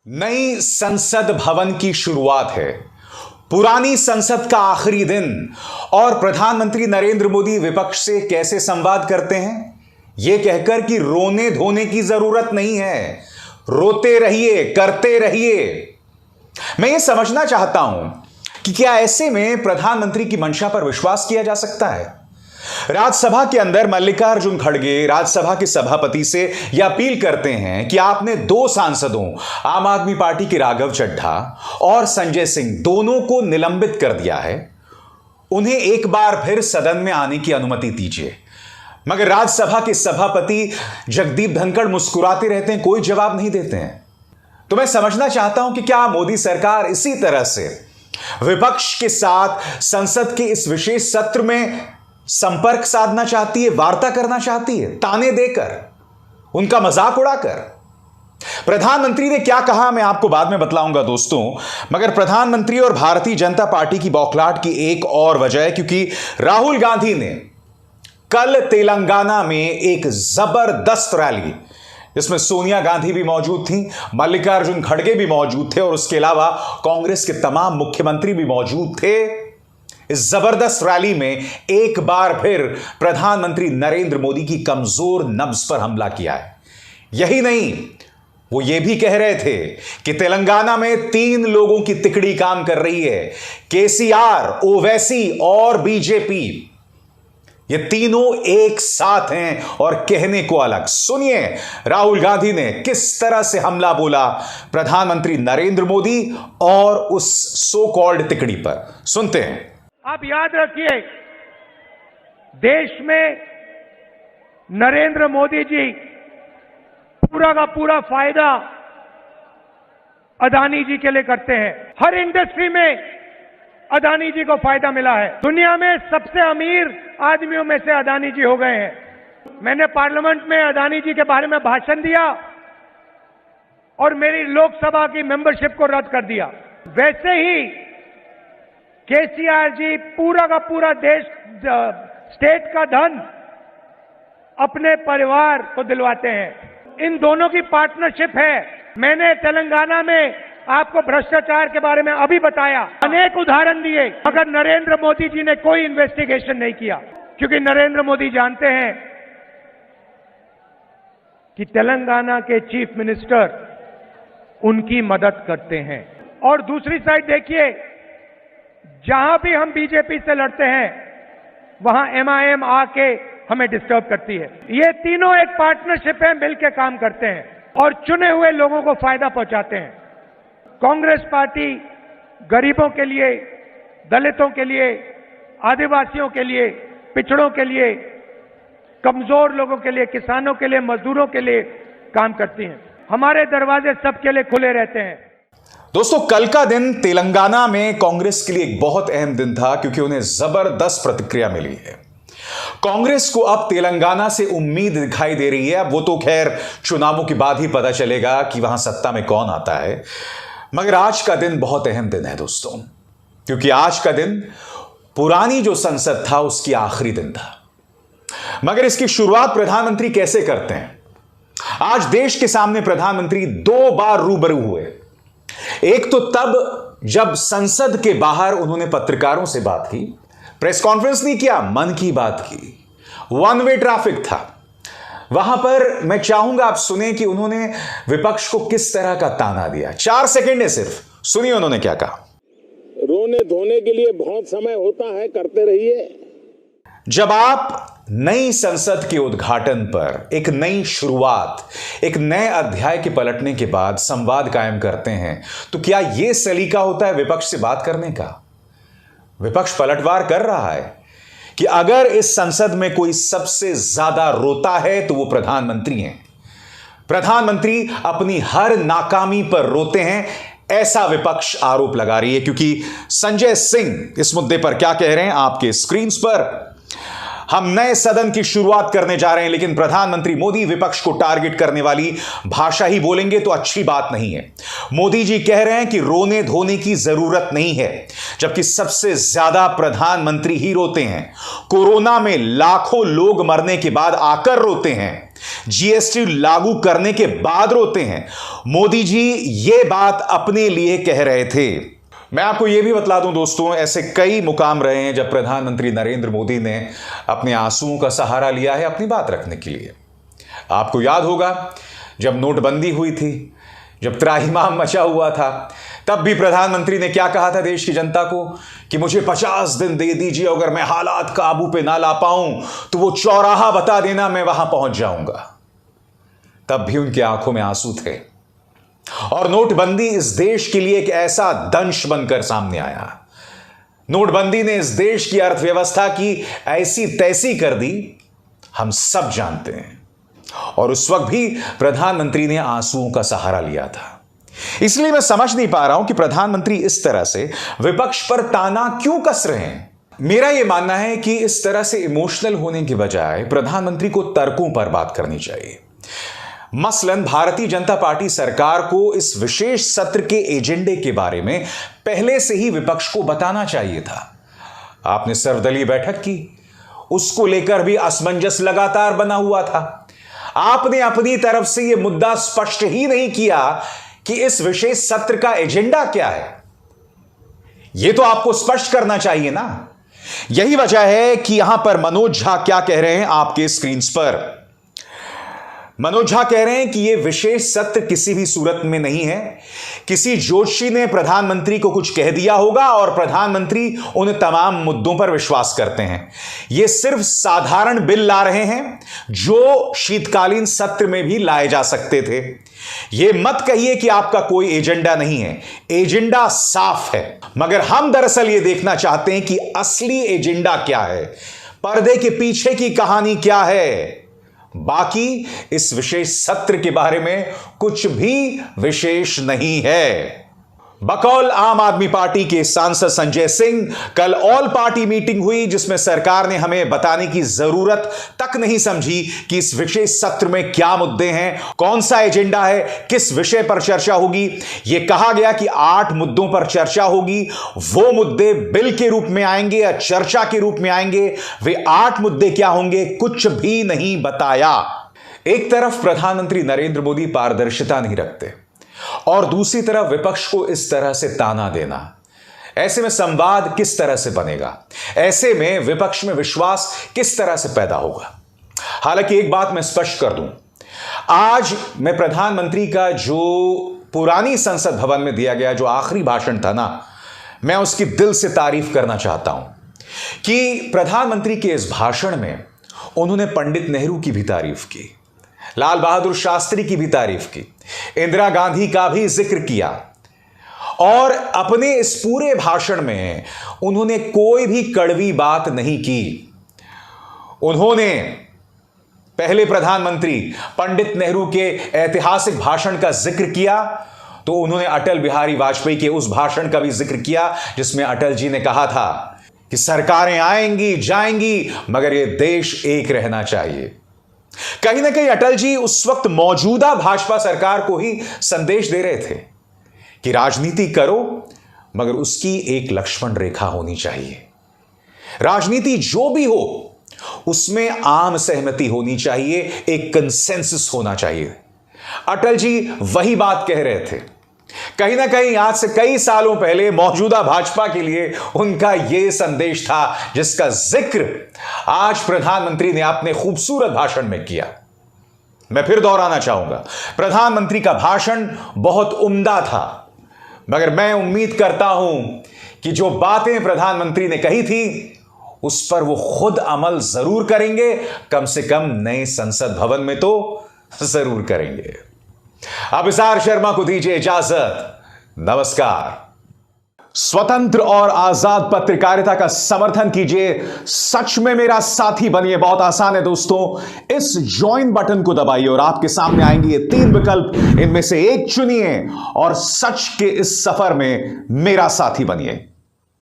नई संसद भवन की शुरुआत है। पुरानी संसद का आखिरी दिन और प्रधानमंत्री नरेंद्र मोदी विपक्ष से कैसे संवाद करते हैं, यह कहकर कि रोने धोने की जरूरत नहीं है, रोते रहिए, करते रहिए। मैं यह समझना चाहता हूं कि क्या ऐसे में प्रधानमंत्री की मंशा पर विश्वास किया जा सकता है। राज्यसभा के अंदर मल्लिकार्जुन खड़गे राज्यसभा के सभापति से यह अपील करते हैं कि आपने दो सांसदों आम आदमी पार्टी के राघव चड्ढा और संजय सिंह दोनों को निलंबित कर दिया है, उन्हें एक बार फिर सदन में आने की अनुमति दीजिए। मगर राज्यसभा के सभापति जगदीप धनखड़ मुस्कुराते रहते हैं, कोई जवाब नहीं देते हैं। तो मैं समझना चाहता हूं कि क्या मोदी सरकार इसी तरह से विपक्ष के साथ संसद के इस विशेष सत्र में संपर्क साधना चाहती है, वार्ता करना चाहती है, ताने देकर, उनका मजाक उड़ाकर। प्रधानमंत्री ने क्या कहा मैं आपको बाद में बतलाऊंगा दोस्तों, मगर प्रधानमंत्री और भारतीय जनता पार्टी की बौखलाहट की एक और वजह है क्योंकि राहुल गांधी ने कल तेलंगाना में एक जबरदस्त रैली, जिसमें सोनिया गांधी भी मौजूद थी, मल्लिकार्जुन खड़गे भी मौजूद थे और उसके अलावा कांग्रेस के तमाम मुख्यमंत्री भी मौजूद थे। इस जबरदस्त रैली में एक बार फिर प्रधानमंत्री नरेंद्र मोदी की कमजोर नब्ज पर हमला किया है। यही नहीं, वो ये भी कह रहे थे कि तेलंगाना में 3 लोगों की तिकड़ी काम कर रही है, केसीआर, ओवैसी और बीजेपी। ये तीनों एक साथ हैं और कहने को अलग। सुनिए राहुल गांधी ने किस तरह से हमला बोला प्रधानमंत्री नरेंद्र मोदी और उस सो कॉल्ड तिकड़ी पर। सुनते हैं। आप याद रखिए, देश में नरेंद्र मोदी जी पूरा का पूरा फायदा अदानी जी के लिए करते हैं। हर इंडस्ट्री में अदानी जी को फायदा मिला है। दुनिया में सबसे अमीर आदमियों में से अदानी जी हो गए हैं। मैंने पार्लियामेंट में अदानी जी के बारे में भाषण दिया और मेरी लोकसभा की मेंबरशिप को रद्द कर दिया। वैसे ही केसीआर जी पूरा का पूरा देश, स्टेट का धन अपने परिवार को दिलवाते हैं। इन दोनों की पार्टनरशिप है। मैंने तेलंगाना में आपको भ्रष्टाचार के बारे में अभी बताया, अनेक उदाहरण दिए, मगर नरेंद्र मोदी जी ने कोई इन्वेस्टिगेशन नहीं किया, क्योंकि नरेंद्र मोदी जानते हैं कि तेलंगाना के चीफ मिनिस्टर उनकी मदद करते हैं। और दूसरी साइड देखिए, जहां भी हम बीजेपी से लड़ते हैं वहां एमआईएम आके हमें डिस्टर्ब करती है। ये तीनों एक पार्टनरशिप है, मिलकर काम करते हैं और चुने हुए लोगों को फायदा पहुंचाते हैं। कांग्रेस पार्टी गरीबों के लिए, दलितों के लिए, आदिवासियों के लिए, पिछड़ों के लिए, कमजोर लोगों के लिए, किसानों के लिए, मजदूरों के लिए काम करती है। हमारे दरवाजे सबके लिए खुले रहते हैं। दोस्तों, कल का दिन तेलंगाना में कांग्रेस के लिए एक बहुत अहम दिन था क्योंकि उन्हें जबरदस्त प्रतिक्रिया मिली है। कांग्रेस को अब तेलंगाना से उम्मीद दिखाई दे रही है। अब वो तो खैर चुनावों के बाद ही पता चलेगा कि वहां सत्ता में कौन आता है, मगर आज का दिन बहुत अहम दिन है दोस्तों, क्योंकि आज का दिन पुरानी जो संसद था उसकी आखिरी दिन था। मगर इसकी शुरुआत प्रधानमंत्री कैसे करते हैं? आज देश के सामने प्रधानमंत्री 2 बार रूबरू हुए। एक तो तब जब संसद के बाहर उन्होंने पत्रकारों से बात की, प्रेस कॉन्फ्रेंस नहीं किया, मन की बात की। 1 वे ट्रैफिक था वहां पर। मैं चाहूंगा आप सुने कि उन्होंने विपक्ष को किस तरह का ताना दिया। 4 सेकंड है सिर्फ, सुनिए उन्होंने क्या कहा। रोने धोने के लिए बहुत समय होता है, करते रहिए। जब आप नई संसद के उद्घाटन पर एक नई शुरुआत, एक नए अध्याय के पलटने के बाद संवाद कायम करते हैं, तो क्या यह सलीका होता है विपक्ष से बात करने का? विपक्ष पलटवार कर रहा है कि अगर इस संसद में कोई सबसे ज्यादा रोता है तो वो प्रधानमंत्री हैं। प्रधानमंत्री अपनी हर नाकामी पर रोते हैं, ऐसा विपक्ष आरोप लगा रही है। क्योंकि संजय सिंह इस मुद्दे पर क्या कह रहे हैं आपके स्क्रीन पर। हम नए सदन की शुरुआत करने जा रहे हैं, लेकिन प्रधानमंत्री मोदी विपक्ष को टारगेट करने वाली भाषा ही बोलेंगे तो अच्छी बात नहीं है। मोदी जी कह रहे हैं कि रोने धोने की जरूरत नहीं है, जबकि सबसे ज्यादा प्रधानमंत्री ही रोते हैं। कोरोना में लाखों लोग मरने के बाद आकर रोते हैं, जीएसटी लागू करने के बाद रोते हैं। मोदी जी ये बात अपने लिए कह रहे थे। मैं आपको यह भी बतला दूं दोस्तों, ऐसे कई मुकाम रहे हैं जब प्रधानमंत्री नरेंद्र मोदी ने अपने आंसुओं का सहारा लिया है अपनी बात रखने के लिए। आपको याद होगा जब नोटबंदी हुई थी, जब त्राहिमाम मचा हुआ था, तब भी प्रधानमंत्री ने क्या कहा था देश की जनता को कि मुझे 50 दिन दे दीजिए, अगर मैं हालात काबू पे ना ला पाऊं तो वो चौराहा बता देना, मैं वहां पहुंच जाऊंगा। तब भी उनकी आंखों में आंसू थे। और नोटबंदी इस देश के लिए एक ऐसा दंश बनकर सामने आया। नोटबंदी ने इस देश की अर्थव्यवस्था की ऐसी तैसी कर दी, हम सब जानते हैं। और उस वक्त भी प्रधानमंत्री ने आंसुओं का सहारा लिया था। इसलिए मैं समझ नहीं पा रहा हूं कि प्रधानमंत्री इस तरह से विपक्ष पर ताना क्यों कस रहे हैं। मेरा यह मानना है कि इस तरह से इमोशनल होने की बजाय प्रधानमंत्री को तर्कों पर बात करनी चाहिए। मसलन भारतीय जनता पार्टी सरकार को इस विशेष सत्र के एजेंडे के बारे में पहले से ही विपक्ष को बताना चाहिए था। आपने सर्वदलीय बैठक की, उसको लेकर भी असमंजस लगातार बना हुआ था। आपने अपनी तरफ से यह मुद्दा स्पष्ट ही नहीं किया कि इस विशेष सत्र का एजेंडा क्या है। यह तो आपको स्पष्ट करना चाहिए ना। यही वजह है कि यहां पर मनोज झा क्या कह रहे हैं आपके स्क्रीन पर। मनोज झा कह रहे हैं कि यह विशेष सत्र किसी भी सूरत में नहीं है। किसी ज्योतिषी ने प्रधानमंत्री को कुछ कह दिया होगा और प्रधानमंत्री उन तमाम मुद्दों पर विश्वास करते हैं। यह सिर्फ साधारण बिल ला रहे हैं जो शीतकालीन सत्र में भी लाए जा सकते थे। यह मत कहिए कि आपका कोई एजेंडा नहीं है, एजेंडा साफ है। मगर हम दरअसल यह देखना चाहते हैं कि असली एजेंडा क्या है, पर्दे के पीछे की कहानी क्या है। बाकी इस विशेष सत्र के बारे में कुछ भी विशेष नहीं है। बकौल आम आदमी पार्टी के सांसद संजय सिंह, कल ऑल पार्टी मीटिंग हुई जिसमें सरकार ने हमें बताने की जरूरत तक नहीं समझी कि इस विशेष सत्र में क्या मुद्दे हैं, कौन सा एजेंडा है, किस विषय पर चर्चा होगी। यह कहा गया कि 8 मुद्दों पर चर्चा होगी। वो मुद्दे बिल के रूप में आएंगे या चर्चा के रूप में आएंगे, वे 8 मुद्दे क्या होंगे कुछ भी नहीं बताया। एक तरफ प्रधानमंत्री नरेंद्र मोदी पारदर्शिता नहीं रखते और दूसरी तरफ विपक्ष को इस तरह से ताना देना। ऐसे में संवाद किस तरह से बनेगा? ऐसे में विपक्ष में विश्वास किस तरह से पैदा होगा? हालांकि एक बात मैं स्पष्ट कर दूं, आज मैं प्रधानमंत्री का जो पुरानी संसद भवन में दिया गया जो आखिरी भाषण था ना, मैं उसकी दिल से तारीफ करना चाहता हूं कि प्रधानमंत्री के इस भाषण में उन्होंने पंडित नेहरू की भी तारीफ की, लाल बहादुर शास्त्री की भी तारीफ की, इंदिरा गांधी का भी जिक्र किया। और अपने इस पूरे भाषण में उन्होंने कोई भी कड़वी बात नहीं की। उन्होंने पहले प्रधानमंत्री पंडित नेहरू के ऐतिहासिक भाषण का जिक्र किया तो उन्होंने अटल बिहारी वाजपेयी के उस भाषण का भी जिक्र किया जिसमें अटल जी ने कहा था कि सरकारें आएंगी जाएंगी मगर यह देश एक रहना चाहिए। कहीं ना कहीं अटल जी उस वक्त मौजूदा भाजपा सरकार को ही संदेश दे रहे थे कि राजनीति करो मगर उसकी एक लक्ष्मण रेखा होनी चाहिए। राजनीति जो भी हो उसमें आम सहमति होनी चाहिए, एक कंसेंसस होना चाहिए। अटल जी वही बात कह रहे थे। कहीं ना कहीं आज से कई सालों पहले मौजूदा भाजपा के लिए उनका यह संदेश था जिसका जिक्र आज प्रधानमंत्री ने अपने खूबसूरत भाषण में किया। मैं फिर दोहराना चाहूंगा, प्रधानमंत्री का भाषण बहुत उम्दा था मगर मैं उम्मीद करता हूं कि जो बातें प्रधानमंत्री ने कही थी उस पर वो खुद अमल जरूर करेंगे, कम से कम नए संसद भवन में तो जरूर करेंगे। अभिसार शर्मा को दीजिए इजाजत। नमस्कार। स्वतंत्र और आजाद पत्रकारिता का समर्थन कीजिए, सच में मेरा साथी बनिए। बहुत आसान है दोस्तों, इस ज्वाइन बटन को दबाइए और आपके सामने आएंगे ये 3 विकल्प, इनमें से एक चुनिए और सच के इस सफर में मेरा साथी बनिए।